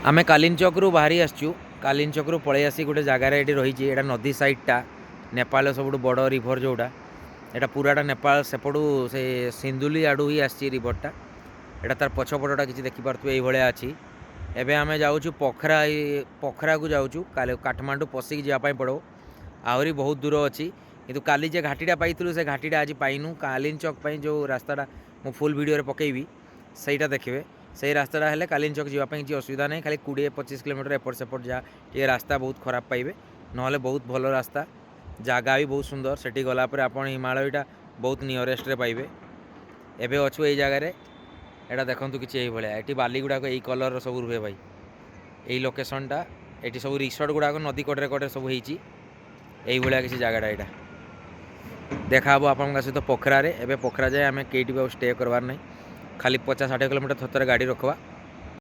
आमे कालीन चौक बाहरी आसचु कालीन चौक पलि आसी गोटे जगार ये रही है नदी साइडटा नेपाल सब बड़ रिभर जोटा यहाँ पूराटा नेपाल सेपटू से सिंधुली आड़ू ही आसी रिभरटा यहाँ तार पछपटा किसी देखिपे ये अच्छी एवं आम जाऊँ पोखरा पोखरा को जाऊँ काठमांडू पशिक जावाई पड़ो आहरी बहुत दूर अच्छी किंतु काली जे घाटीटा पाइलु से घाटीटा आज पाइनु कालीन चौक जो रास्ताटा मु फुल वीडियो पकेबी सहीटा देखिए से रास्ताटा हेल्ले कालीन चौक जावाई किसी असुविधा नहीं खाली 20-25 किलोमीटर एपट सेपट जहाँ ये रास्ता बहुत खराब पाइबे ना बहुत भल रास्ता जगह भी बहुत सुंदर सेठी गलापर आप हिमालयटा बहुत नियरेस्ट रे पाइबे एबे अच्छु ये जगार यहाँ देखूँ किसी ये बालीगुड़ाक यही कलर सब रुहे भाई यही लोकेशनटा ये सब रिसोर्ट गुड़ाक नदी कड़े कड़े सब यही किसी जगहटा यहाँ देखा आपण सहित पोखरा एवं पोखरा जाए आम कई स्टे करवार नहीं खाली 50-60 किलोमीटर थर गाड़ी रखवा